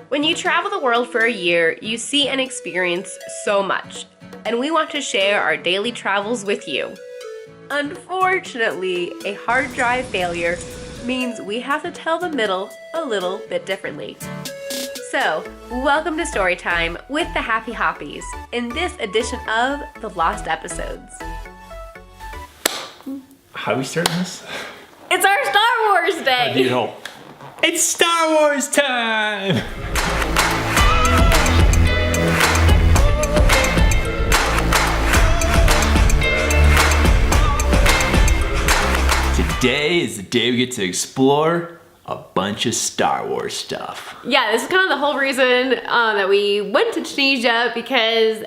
When you travel the world for a year, you see and experience so much, and we want to share our daily travels with you. Unfortunately, a hard drive failure means we have to tell the middle a little bit differently. So, welcome to Storytime with the Happy Hoppies in this edition of The Lost Episodes. How are we starting this? It's our Star Wars Day! I need help. It's Star Wars time! Today is the day we get to explore a bunch of Star Wars stuff. Yeah, this is kind of the whole reason that we went to Tunisia, because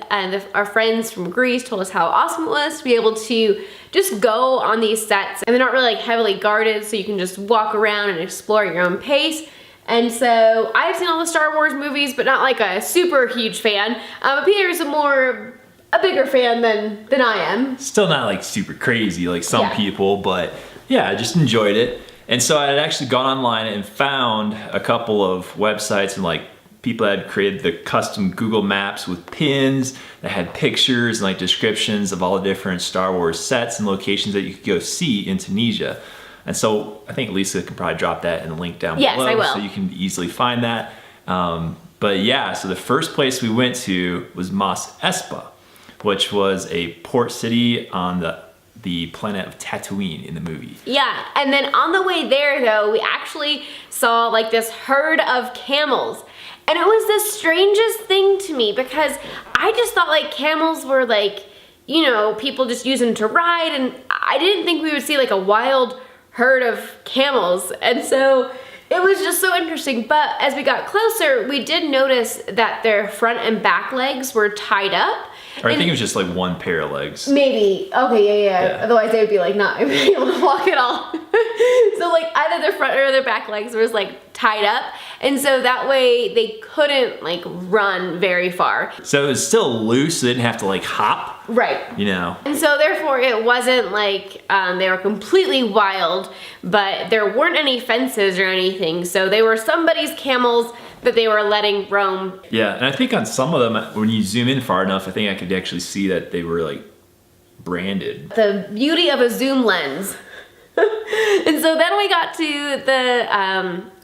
our friends from Greece told us how awesome it was to be able to just go on these sets, and they're not really like heavily guarded, so you can just walk around and explore at your own pace. And so I've seen all the Star Wars movies, but not like a super huge fan. But Peter's a bigger fan than I am. Still not like super crazy like some people, but yeah, I just enjoyed it. And so I had actually gone online and found a couple of websites, and like people had created the custom Google Maps with pins that had pictures and like descriptions of all the different Star Wars sets and locations that you could go see in Tunisia. And so I think Lisa can probably drop that in the link down below. I will. So you can easily find that. But yeah, so the first place we went to was Espa, which was a port city on the planet of Tatooine in the movie. Yeah, and then on the way there though, we actually saw like this herd of camels. And it was the strangest thing to me, because I just thought like camels were like, you know, people just use them to ride, and I didn't think we would see like a wild herd of camels. And so it was just so interesting. But as we got closer, we did notice that their front and back legs were tied up. Or I think it was just like one pair of legs. Maybe. Okay, yeah. Otherwise they would be like not able to walk at all. So like either their front or their back legs was like tied up. And so that way they couldn't like run very far. So it was still loose, so they didn't have to like hop. Right. You know. And so therefore it wasn't like they were completely wild, but there weren't any fences or anything. So they were somebody's camels that they were letting roam. Yeah, and I think on some of them, when you zoom in far enough, I think I could actually see that they were like branded. The beauty of a zoom lens. And so then we got to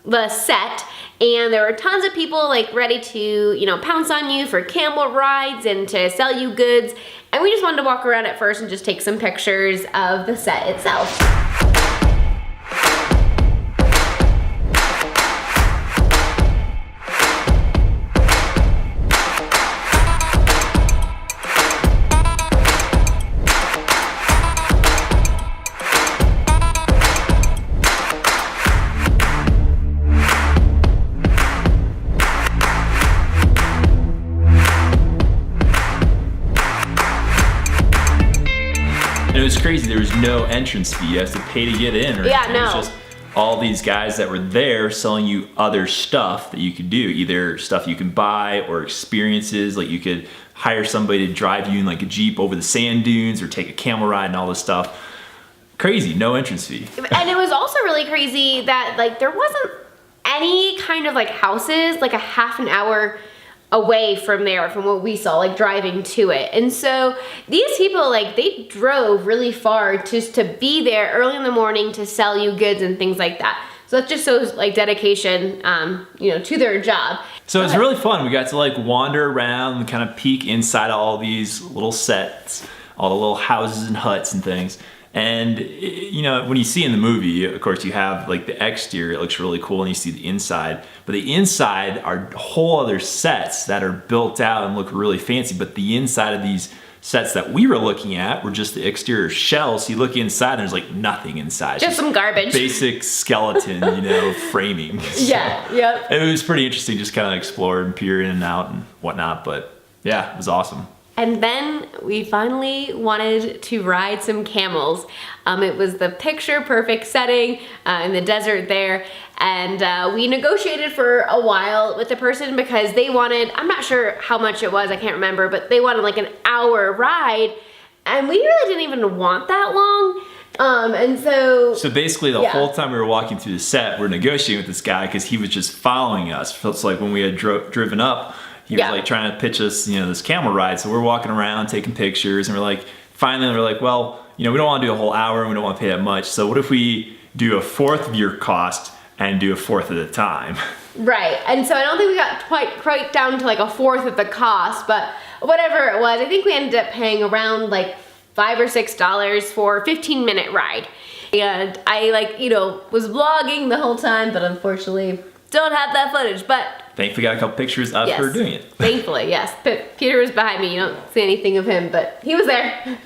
the set, and there were tons of people like ready to, you know, pounce on you for camel rides and to sell you goods. And we just wanted to walk around at first and just take some pictures of the set itself. And it was crazy, there was no entrance fee. You have to pay to get in. Yeah, no. It was just all these guys that were there selling you other stuff that you could do. Either stuff you can buy or experiences, like you could hire somebody to drive you in like a Jeep over the sand dunes or take a camel ride and all this stuff. Crazy, no entrance fee. And it was also really crazy that like there wasn't any kind of like houses like a half an hour away from there, from what we saw, like driving to it. And so these people, like they drove really far just to be there early in the morning to sell you goods and things like that. So that just shows like dedication, you know, to their job. So it was really fun. We got to like wander around and kind of peek inside of all these little sets, all the little houses and huts and things. And you know, when you see in the movie, of course you have like the exterior, it looks really cool, and you see the inside. But the inside are whole other sets that are built out and look really fancy. But the inside of these sets that we were looking at were just the exterior shells. So you look inside and there's like nothing inside. Just some garbage. Basic skeleton, you know, framing. Yeah, yep. It was pretty interesting, just kind of explore and peer in and out and whatnot. But yeah, it was awesome. And then we finally wanted to ride some camels. It was the picture perfect setting in the desert there. And we negotiated for a while with the person because they wanted, I'm not sure how much it was, I can't remember, but they wanted like an hour ride. And we really didn't even want that long. And so basically the whole time we were walking through the set, we're negotiating with this guy because he was just following us. So it's like when we had driven up, he was like trying to pitch us, this camel ride. So we're walking around taking pictures, and finally we're like, well, we don't want to do a whole hour and we don't want to pay that much. So what if we do a fourth of your cost and do a fourth of the time? Right. And so I don't think we got quite down to like a fourth of the cost, but whatever it was, I think we ended up paying around like $5 or $6 for a 15-minute ride. And I was vlogging the whole time, but unfortunately don't have that footage. But thankfully got a couple pictures of her doing it. Thankfully, yes. Peter was behind me. You don't see anything of him, but he was there.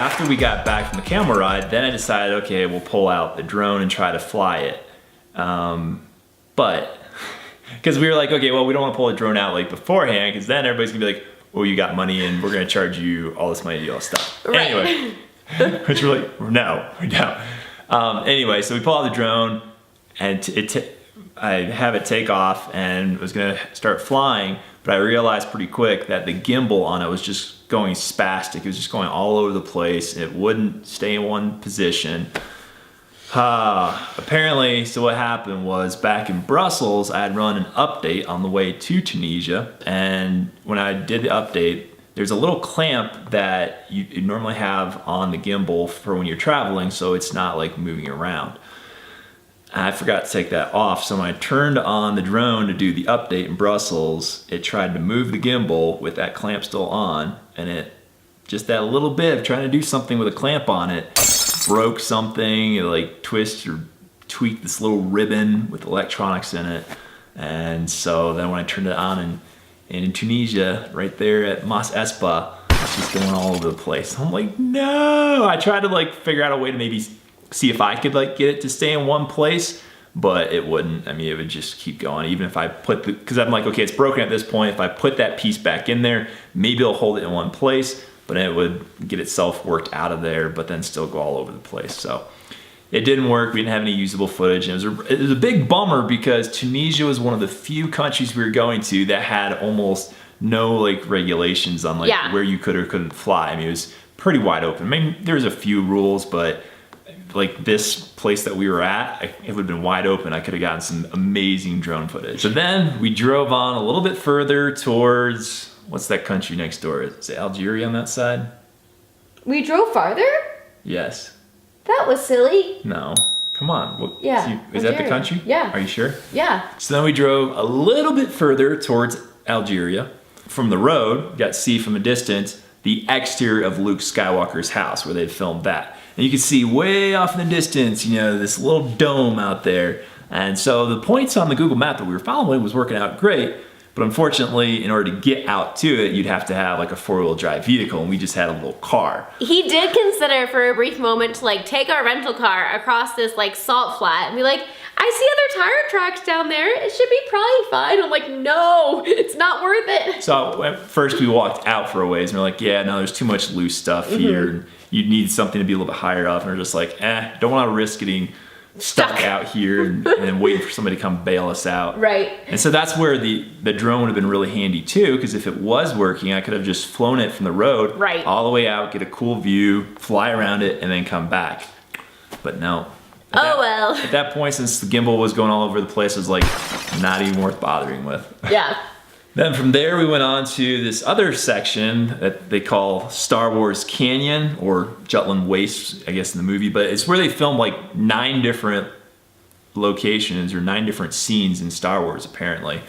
After we got back from the camel ride, then I decided, okay, we'll pull out the drone and try to fly it. But, because we were like, okay, well, we don't want to pull the drone out like beforehand, because then everybody's gonna be like, oh, you got money and we're gonna charge you all this money to do all this stuff. Right. Anyway, which we're like, no, we don't. Anyway, so we pull out the drone and I have it take off and was gonna start flying, but I realized pretty quick that the gimbal on it was just going spastic. It was just going all over the place. It wouldn't stay in one position. Apparently, so what happened was back in Brussels, I had run an update on the way to Tunisia, and when I did the update, there's a little clamp that you normally have on the gimbal for when you're traveling, so it's not like moving around. I forgot to take that off, so when I turned on the drone to do the update in Brussels, it tried to move the gimbal with that clamp still on, and it, just that little bit of trying to do something with a clamp on it, broke something. It like twist or tweaked this little ribbon with electronics in it. And so then when I turned it on and in Tunisia, right there at Espa, it's just going all over the place. I'm like, no! I tried to like figure out a way to maybe see if I could like get it to stay in one place, but it wouldn't. I mean, it would just keep going. Even if I put because I'm like, okay, it's broken at this point. If I put that piece back in there, maybe it'll hold it in one place, but it would get itself worked out of there, but then still go all over the place. So it didn't work. We didn't have any usable footage. And it was a big bummer because Tunisia was one of the few countries we were going to that had almost no like regulations on like where you could or couldn't fly. I mean, it was pretty wide open. I mean, there's a few rules, but like this place that we were at, it would have been wide open. I could have gotten some amazing drone footage. So then we drove on a little bit further towards, what's that country next door? Is it Algeria on that side? We drove farther? Yes. That was silly. No. Come on. Yeah. Is that the country? Yeah. Are you sure? Yeah. So then we drove a little bit further towards Algeria. From the road, got to see from a distance the exterior of Luke Skywalker's house where they'd filmed that. And you can see way off in the distance, this little dome out there. And so the points on the Google map that we were following was working out great. But unfortunately, in order to get out to it, you'd have to have like a 4-wheel drive vehicle, and we just had a little car. He did consider for a brief moment to like take our rental car across this like salt flat and be like, I see other tire tracks down there. It should be probably fine. I'm like, no, it's not worth it. So at first we walked out for a ways, and we're like, yeah, no, there's too much loose stuff here. You'd need something to be a little bit higher up, and we're just like, don't want to risk getting stuck out here and waiting for somebody to come bail us out. Right. And so that's where the drone would have been really handy too, because if it was working, I could have just flown it from the road all the way out, get a cool view, fly around it, and then come back. But no. Well. At that point, since the gimbal was going all over the place, it was like not even worth bothering with. Yeah. Then from there, we went on to this other section that they call Star Wars Canyon, or Jutland Waste, I guess in the movie, but it's where they filmed like 9 different locations or 9 different scenes in Star Wars, apparently.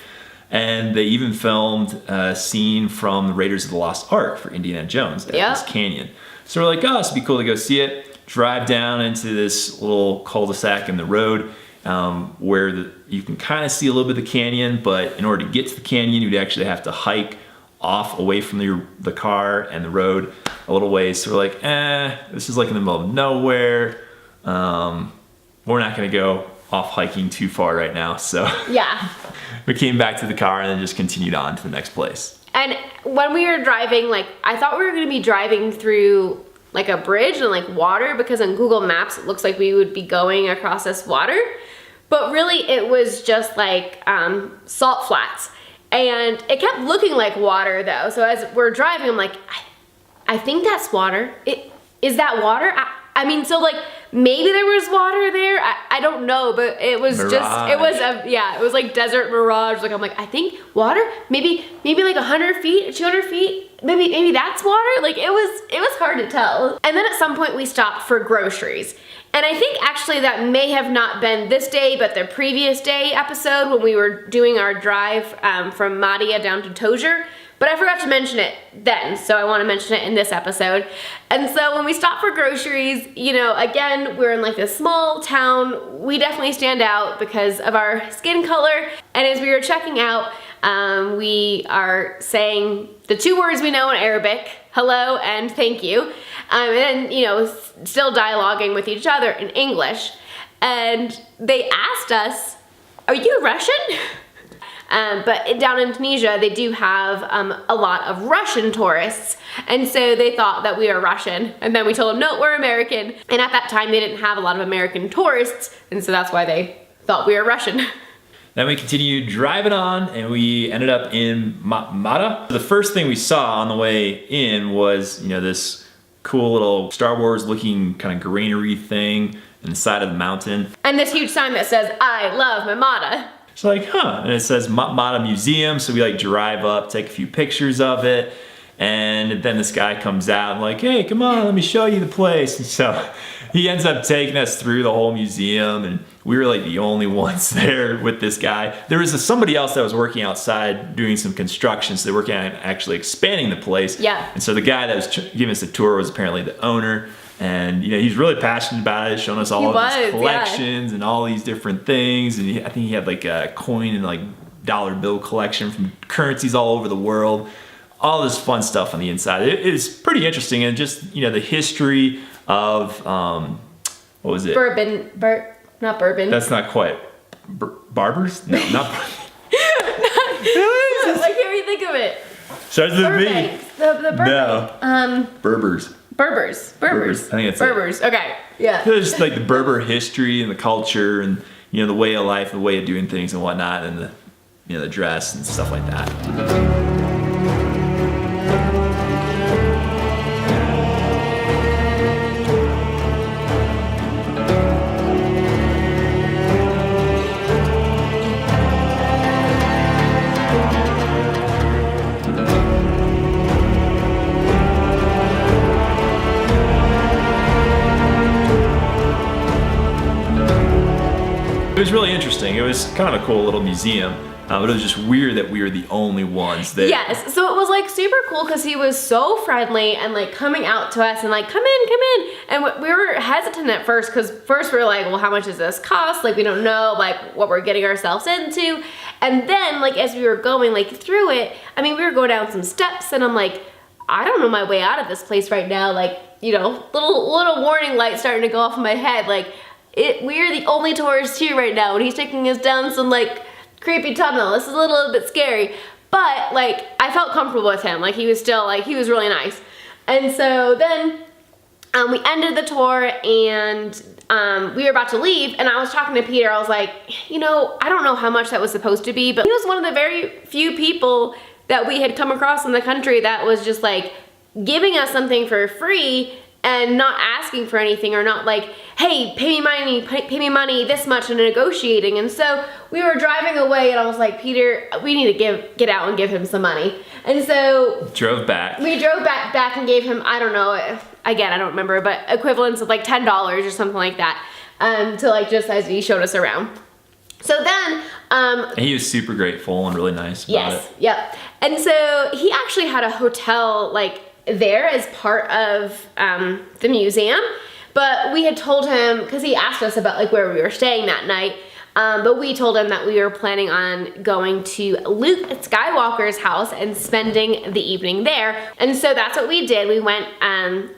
And they even filmed a scene from the Raiders of the Lost Ark for Indiana Jones at this canyon. So we're like, oh, this would be cool to go see it. Drive down into this little cul-de-sac in the road where you can kind of see a little bit of the canyon, but in order to get to the canyon, you'd actually have to hike off away from the car and the road a little ways. So we're like, this is like in the middle of nowhere. We're not gonna go off hiking too far right now. So yeah, we came back to the car and then just continued on to the next place. And when we were driving, like I thought we were gonna be driving through like a bridge and like water, because on Google Maps it looks like we would be going across this water, but really it was just like salt flats. And it kept looking like water though. So as we're driving, I'm like, I think that's water. Is that water? I mean, so like maybe there was water there. I don't know, but it was Mirage. just, it was like desert mirage. Like I'm like, I think water, maybe like 100 feet, 200 feet. Maybe that's water. Like it was hard to tell. And then at some point we stopped for groceries. And I think actually that may have not been this day, but the previous day episode when we were doing our drive from Madia down to Tozier. But I forgot to mention it then, so I want to mention it in this episode. And so when we stopped for groceries, you know, again, we're in like this small town. We definitely stand out because of our skin color. And as we were checking out, we are saying the 2 words we know in Arabic, hello and thank you. And then, you know, still dialoguing with each other in English. And they asked us, are you Russian? But down in Tunisia, they do have a lot of Russian tourists. And so they thought that we were Russian. And then we told them, no, we're American. And at that time, they didn't have a lot of American tourists. And so that's why they thought we were Russian. Then we continued driving on and we ended up in Matmata. The first thing we saw on the way in was, you know, this cool little Star Wars looking kind of greenery thing in the side of the mountain. And this huge sign that says, I love Matmata. It's like, huh, and it says Matmata Museum, so we like drive up, take a few pictures of it, and then this guy comes out and like, hey, come on, let me show you the place. And so he ends up taking us through the whole museum, and we were like the only ones there with this guy. There was somebody else that was working outside doing some construction, so they were working on actually expanding the place. Yeah. And so the guy that was giving us the tour was apparently the owner. And you know, he's really passionate about it, showing us all of his collections and all these different things. And I think he had like a coin and like dollar bill collection from currencies all over the world. All this fun stuff on the inside. It is pretty interesting, and just, you know, the history of what was it? Not bourbon. That's not quite barbers. No, not. I can't even think of it. Starts with B. The bourbon. No. Berbers. Berbers. I think it's Berbers. Okay. Yeah. It's just like the Berber history and the culture and, you know, the way of life, the way of doing things and whatnot, and the, you know, the dress and stuff like that. It was really interesting. It was kind of a cool little museum, but it was just weird that we were the only ones there. Yes, so it was like super cool because he was so friendly and like coming out to us and like, come in. And we were hesitant at first because first we were like, well, how much does this cost? Like, we don't know like what we're getting ourselves into. And then like as we were going like through it, I mean, we were going down some steps and I'm like, I don't know my way out of this place right now. Like, you know, little warning light starting to go off in my head. Like, we're the only tourists here right now, and he's taking us down some like creepy tunnel. This is a little bit scary, but like I felt comfortable with him. Like he was really nice. And so then we ended the tour and we were about to leave, and I was talking to Peter. I was like, you know, I don't know how much that was supposed to be, but he was one of the very few people that we had come across in the country that was just like giving us something for free and not asking for anything, or not like, hey, pay me money this much, and negotiating. And so we were driving away and I was like, Peter, we need to get out and give him some money. And so we drove back and gave him, I don't know, again, I don't remember, but equivalents of like $10 or something like that, to like just as he showed us around. So then, and he was super grateful and really nice about it. Yep. And so he actually had a hotel like there as part of the museum, but we had told him, because he asked us about like where we were staying that night, but we told him that we were planning on going to Luke Skywalker's house and spending the evening there. And so that's what we did. We went and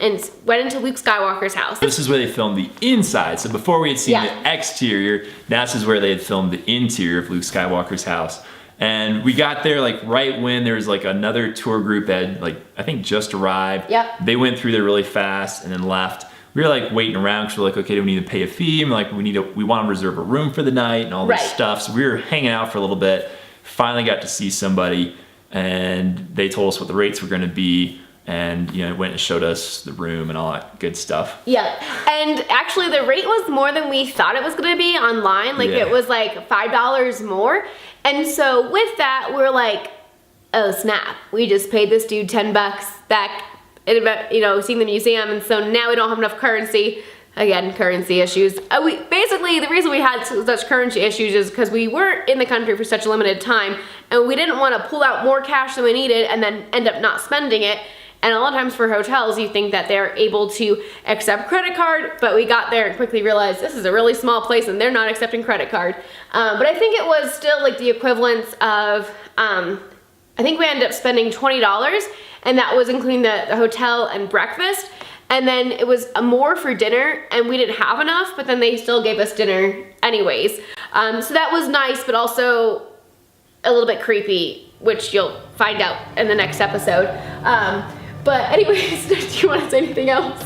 went into Luke Skywalker's house. This is where they filmed the inside. So before we had seen the exterior, this is where they had filmed the interior of Luke Skywalker's house. And we got there like right when there was like another tour group that had, like, I think just arrived. Yep. They went through there really fast and then left. We were like waiting around because we're like, okay, do we need to pay a fee? And we're like, we want to reserve a room for the night and all this stuff. So we were hanging out for a little bit. Finally got to see somebody, and they told us what the rates were going to be. And, you know, went and showed us the room and all that good stuff. Yeah, and actually the rate was more than we thought it was gonna be online. Like it was like $5 more. And so with that, we're like, oh snap, we just paid this dude $10 back, you know, seeing the museum, and so now we don't have enough currency. Again, currency issues. Basically, the reason we had such currency issues is because we weren't in the country for such a limited time, and we didn't want to pull out more cash than we needed and then end up not spending it. And a lot of times for hotels, you think that they're able to accept credit card, but we got there and quickly realized this is a really small place and they're not accepting credit card. But I think it was still like the equivalent of, I think we ended up spending $20, and that was including the hotel and breakfast. And then it was more for dinner, and we didn't have enough, but then they still gave us dinner anyways. So that was nice, but also a little bit creepy, which you'll find out in the next episode. But anyways, do you want to say anything else?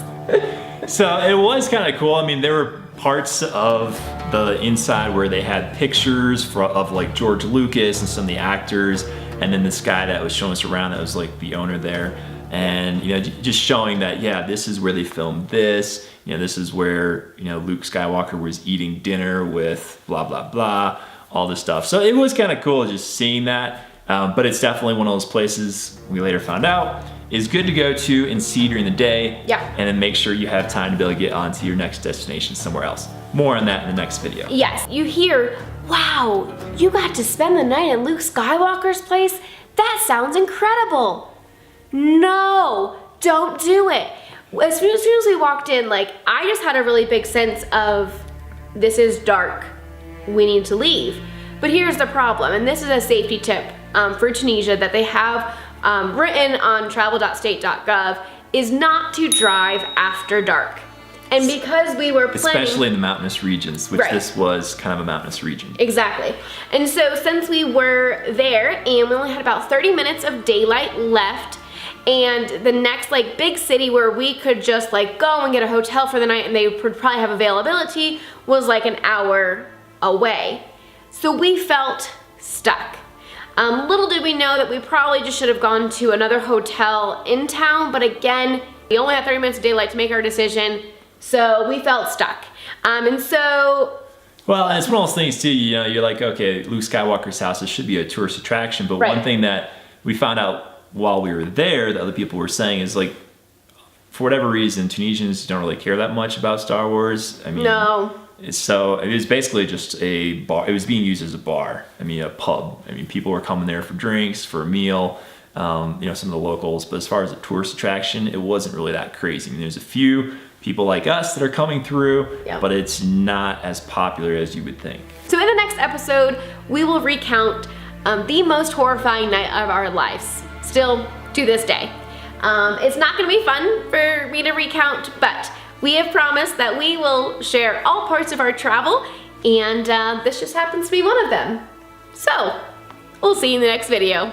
So it was kind of cool. I mean, there were parts of the inside where they had pictures of like George Lucas and some of the actors, and then this guy that was showing us around that was like the owner there. And, you know, just showing that, yeah, this is where they filmed this. You know, this is where, you know, Luke Skywalker was eating dinner with blah, blah, blah, all this stuff. So it was kind of cool just seeing that. But it's definitely one of those places we later found out is good to go to and see during the day. Yeah. And then make sure you have time to be able to get on to your next destination somewhere else. More on that in the next video. Yes, you hear, wow, you got to spend the night in Luke Skywalker's place? That sounds incredible. No, don't do it. As soon as we walked in, like, I just had a really big sense of, this is dark, we need to leave. But here's the problem, and this is a safety tip for Tunisia that they have written on travel.state.gov, is not to drive after dark. And because we were planning... Especially in the mountainous regions, which this was kind of a mountainous region. Exactly. And so since we were there, and we only had about 30 minutes of daylight left, and the next like big city where we could just like go and get a hotel for the night and they would probably have availability was like an hour away. So we felt stuck. Little did we know that we probably just should have gone to another hotel in town, but again, we only had 30 minutes of daylight to make our decision, so we felt stuck. And so... Well, and it's one of those things too, you know, you're like, okay, Luke Skywalker's house, this should be a tourist attraction, but one thing that we found out while we were there that other people were saying is like, for whatever reason, Tunisians don't really care that much about Star Wars. I mean, no. So it was basically just a bar. It was being used as a bar. I mean, a pub. I mean, people were coming there for drinks, for a meal, you know, some of the locals. But as far as a tourist attraction, it wasn't really that crazy. I mean, there's a few people like us that are coming through, but it's not as popular as you would think. So in the next episode, we will recount the most horrifying night of our lives, still to this day. It's not going to be fun for me to recount, but we have promised that we will share all parts of our travel, and this just happens to be one of them. So, we'll see you in the next video.